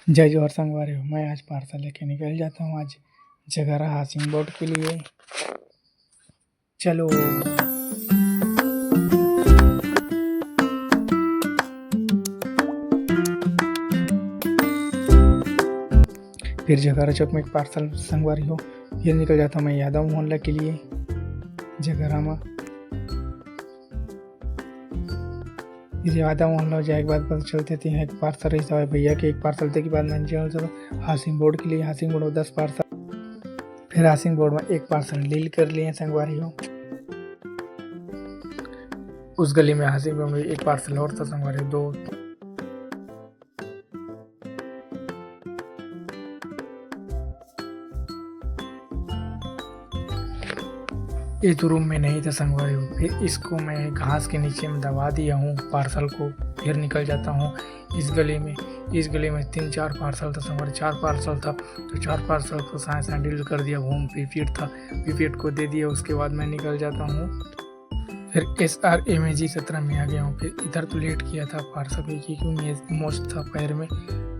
जय जोहर संगवारी हो। मैं आज पार्सल लेके निकल जाता हूँ आज जगरा हासिंग बोर्ड के लिए। चलो। फिर जगरा चौक में एक पार्सल संगवारी हो। फिर निकल जाता हूँ मैं यादव मोहल्ला के लिए जगरा में। फिर यादव मोहल्ला जाए के बाद पता चलते थे एक पार्सल रही है भैया के। एक पार्सल थे के बाद मैंने चल हासिंग बोर्ड के लिए। हासिंग बोर्ड में 10 पार्सल। फिर हासिंग बोर्ड में एक पार्सल डील कर लिए संगवारी हो। उस गली में हासिंग बोर्ड में एक पार्सल और था संगवारी हो। 2 ये तो रूम में नहीं था संगवारी हो। फिर इसको मैं घास के नीचे में दबा दिया हूँ पार्सल को। फिर निकल जाता हूँ इस गली में। 3-4 पार्सल था संगवारी। 4 पार्सल था तो 4 पार्सल को साथ डील कर दिया। होम पीपीट था, पीपीट को दे दिया। उसके बाद मैं निकल जाता हूँ। फिर SRMAG 17 में आ गया हूँ। फिर इधर तो लेट किया था पार्सल क्योंकि मोस्ट था पैर में।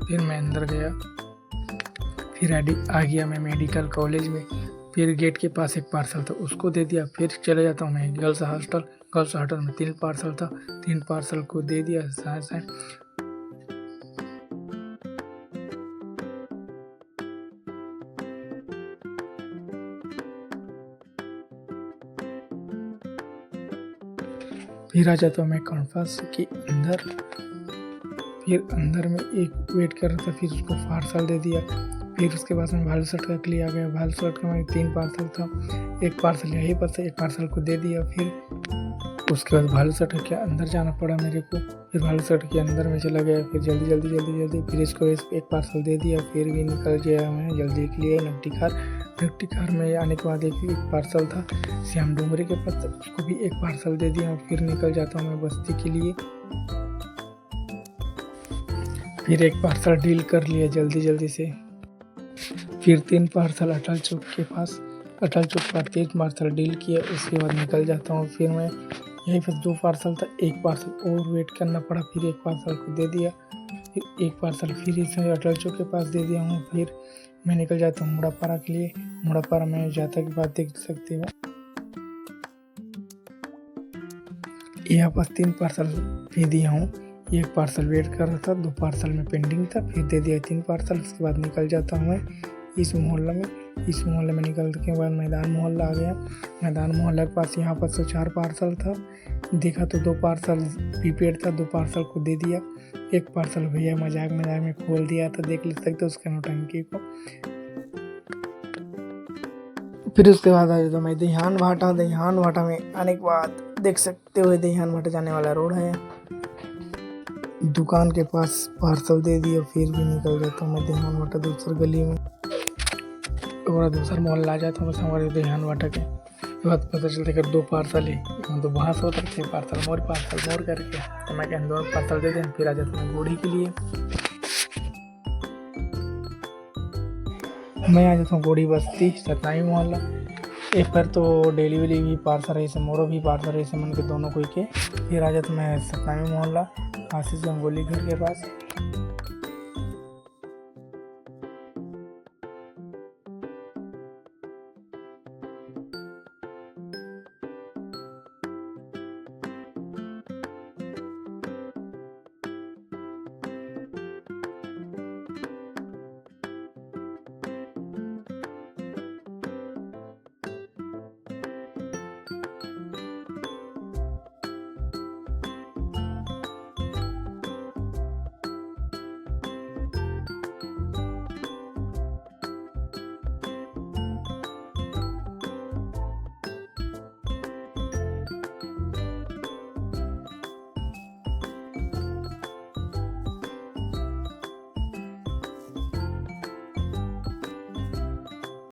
फिर मैं अंदर गया। फिर आ गया मैं मेडिकल कॉलेज में। फिर गेट के पास एक पार्सल था उसको दे दिया। फिर चले जाता हूँ मैं गर्ल्स हॉस्टल में 3 पार्सल था। 3 पार्सल को दे दिया साथ। फिर आ जाता हूँ मैं कैंपस के अंदर। फिर अंदर में एक वेट कर रहा था। फिर उसको पार्सल दे दिया। फिर उसके बाद में भालू शर्ट का लिए आ गया। भालू शर्ट का में 3 पार्सल था। एक पार्सल यहीं पर से एक पार्सल को दे दिया। फिर उसके बाद भालू शर्ट के अंदर जाना पड़ा मेरे को। फिर भालू शर्ट के अंदर में चला गया। फिर जल्दी फिर इसको एक पार्सल दे दिया। फिर भी निकल गया मैं जल्दी के लिए नकटी कार में आने के बाद एक पार्सल था श्याम डोंगरी के पास, उसको भी एक पार्सल दे दिया। और फिर निकल जाता हूँ मैं बस्ती के लिए। फिर एक पार्सल डील कर लिया जल्दी से। फिर 3 पार्सल अटल चौक के पास। अटल चौक पर 3 पार्सल डील किया। उसके बाद निकल जाता हूँ। फिर मैं यहीं पर 2 पार्सल था, एक पार्सल और वेट करना पड़ा। फिर एक पार्सल को दे दिया। फिर एक पार्सल फिर इसे अटल चौक के पास दे दिया हूँ। फिर मैं निकल जाता हूँ मुड़ापारा के लिए। मुड़ापारा में जाता के बाद देख सकते हो यहाँ पर 3 पार्सल भी दिया हूँ। एक पार्सल वेट कर रहा था, 2 पार्सल में पेंडिंग था। फिर दे दिया 3 पार्सल। उसके बाद निकल जाता हूँ मैं इस मोहल्ला में निकल के बाद मैदान मोहल्ला आ गया। मैदान मोहल्ला के पास यहाँ पर 4 पार्सल था। देखा तो 2 पार्सल प्रीपेड था। 2 पार्सल को दे दिया। एक पार्सल भैया मजाक में खोल दिया था, देख ले सकते उसका नौटंकी को। फिर उसके बाद आया तो मैं दहियान भाटा में आने के बाद देख सकते हो दहियान भाटा जाने वाला रोड है। दुकान के पास पार्सल दे दिया। फिर भी निकल जाता हूँ मैं दहियान भाटा दूसरी गली में। थोड़ा दूसरा मोहल्ला आ जाता हूँ बस हमारे दहियान भाटा के बाद पता चलता है कि 2 पार्सल है। तो वहाँ से होते थे पार्सल मोर करके। तो मैं कहूँ 2 पार्सल दे दें। फिर आ जाता हूँ गोड़ी के लिए। मैं आ जाता हूँ गोड़ी बस्ती सतनामी मोहल्ला। एक बार तो डिलीवरी भी पार्सल रही से, मोरो भी पार्सल रही से, मन के दोनों कोई के। फिर आ जाता मैं सतनामी मोहल्ला आशीष गंगोली घर के पास।